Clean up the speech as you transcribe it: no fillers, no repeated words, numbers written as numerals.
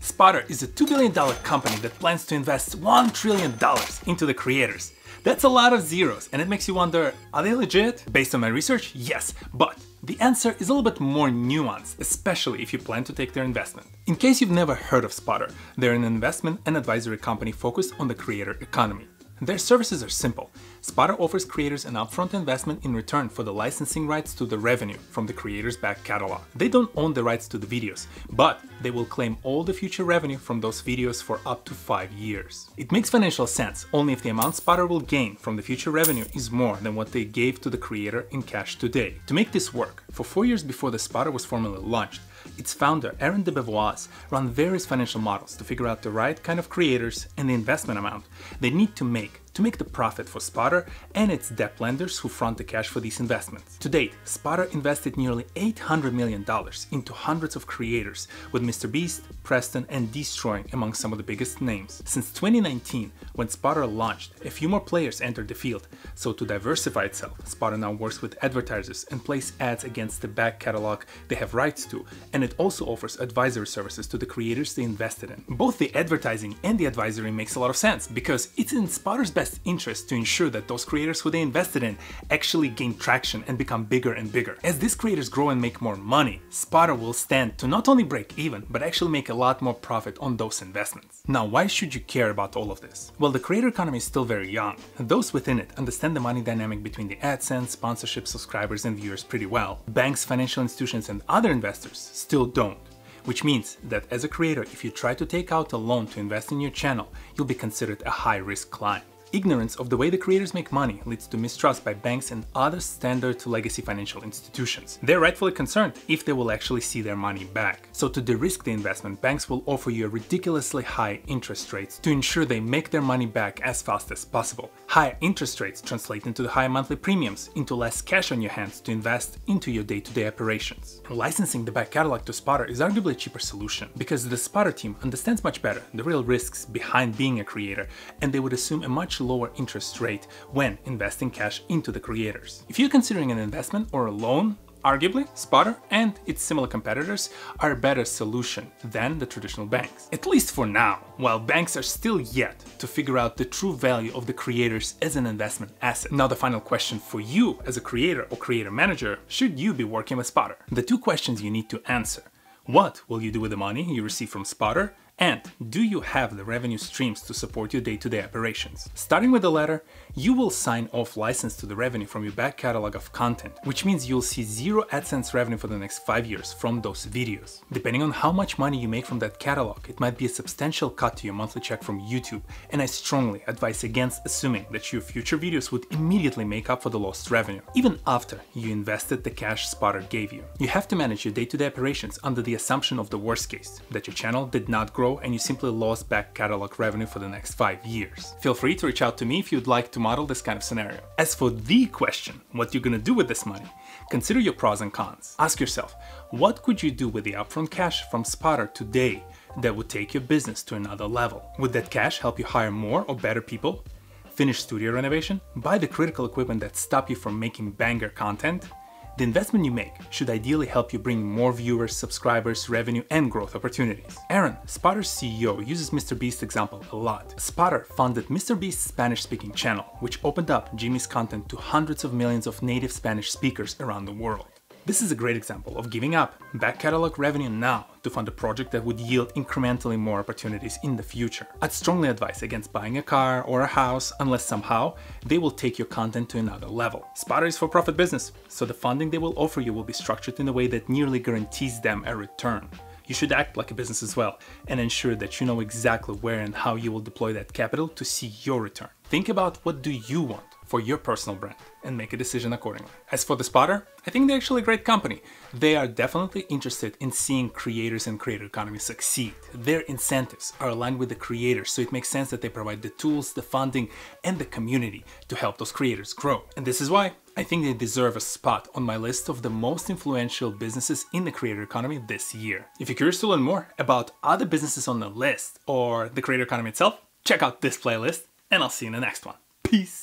Spotter is a $2 billion company that plans to invest $1 trillion into the creators. That's a lot of zeros, and it makes you wonder, are they legit? Based on my research, yes, but the answer is a little bit more nuanced, especially if you plan to take their investment. In case you've never heard of Spotter, they're an investment and advisory company focused on the creator economy. Their services are simple. Spotter offers creators an upfront investment in return for the licensing rights to the revenue from the creator's back catalog. They don't own the rights to the videos, but they will claim all the future revenue from those videos for up to 5 years. It makes financial sense only if the amount Spotter will gain from the future revenue is more than what they gave to the creator in cash today. To make this work, for 4 years before the Spotter was formally launched, its founder, Aaron DeBevoise, ran various financial models to figure out the right kind of creators and the investment amount they need to make the profit for Spotter and its debt lenders who front the cash for these investments. To date, Spotter invested nearly $800 million into hundreds of creators, with MrBeast, Preston, and Deestroying among some of the biggest names. Since 2019, when Spotter launched, a few more players entered the field, so to diversify itself, Spotter now works with advertisers and plays ads against the back catalog they have rights to, and it also offers advisory services to the creators they invested in. Both the advertising and the advisory makes a lot of sense, because it's in Spotter's best interest to ensure that those creators who they invested in actually gain traction and become bigger and bigger. As these creators grow and make more money, Spotter will stand to not only break even, but actually make a lot more profit on those investments. Now, why should you care about all of this? Well, the creator economy is still very young, and those within it understand the money dynamic between the AdSense, sponsorship, subscribers, and viewers pretty well. Banks, financial institutions, and other investors still don't. Which means that as a creator, if you try to take out a loan to invest in your channel, you'll be considered a high-risk client. Ignorance of the way the creators make money leads to mistrust by banks and other standard legacy financial institutions. They're rightfully concerned if they will actually see their money back. So to de-risk the investment, banks will offer you ridiculously high interest rates to ensure they make their money back as fast as possible. Higher interest rates translate into higher monthly premiums, into less cash on your hands to invest into your day-to-day operations. Licensing the back catalog to Spotter is arguably a cheaper solution, because the Spotter team understands much better the real risks behind being a creator, and they would assume a much lower interest rate when investing cash into the creators. If you're considering an investment or a loan, arguably, Spotter and its similar competitors are a better solution than the traditional banks. At least for now, while banks are still yet to figure out the true value of the creators as an investment asset. Now the final question for you as a creator or creator manager, should you be working with Spotter? The two questions you need to answer. What will you do with the money you receive from Spotter? And do you have the revenue streams to support your day-to-day operations? Starting with the latter, you will sign off license to the revenue from your back catalog of content, which means you'll see zero AdSense revenue for the next 5 years from those videos. Depending on how much money you make from that catalog, it might be a substantial cut to your monthly check from YouTube, and I strongly advise against assuming that your future videos would immediately make up for the lost revenue, even after you invested the cash Spotter gave you. You have to manage your day-to-day operations under the assumption of the worst case, that your channel did not grow and you simply lost back catalog revenue for the next 5 years. Feel free to reach out to me if you'd like to model this kind of scenario. As for the question, what you're gonna do with this money, consider your pros and cons. Ask yourself, what could you do with the upfront cash from Spotter today that would take your business to another level? Would that cash help you hire more or better people, finish studio renovation, buy the critical equipment that stop you from making banger content? The investment you make should ideally help you bring more viewers, subscribers, revenue, and growth opportunities. Aaron, Spotter's CEO, uses MrBeast's example a lot. Spotter funded MrBeast's Spanish-speaking channel, which opened up Jimmy's content to hundreds of millions of native Spanish speakers around the world. This is a great example of giving up back catalog revenue now to fund a project that would yield incrementally more opportunities in the future. I'd strongly advise against buying a car or a house unless somehow they will take your content to another level. Spotter is for-profit business, so the funding they will offer you will be structured in a way that nearly guarantees them a return. You should act like a business as well and ensure that you know exactly where and how you will deploy that capital to see your return. Think about what do you want for your personal brand and make a decision accordingly. As for the Spotter, I think they're actually a great company. They are definitely interested in seeing creators and creator economy succeed. Their incentives are aligned with the creators, so it makes sense that they provide the tools, the funding, and the community to help those creators grow. And this is why I think they deserve a spot on my list of the most influential businesses in the creator economy this year. If you're curious to learn more about other businesses on the list or the creator economy itself, check out this playlist, and I'll see you in the next one. Peace!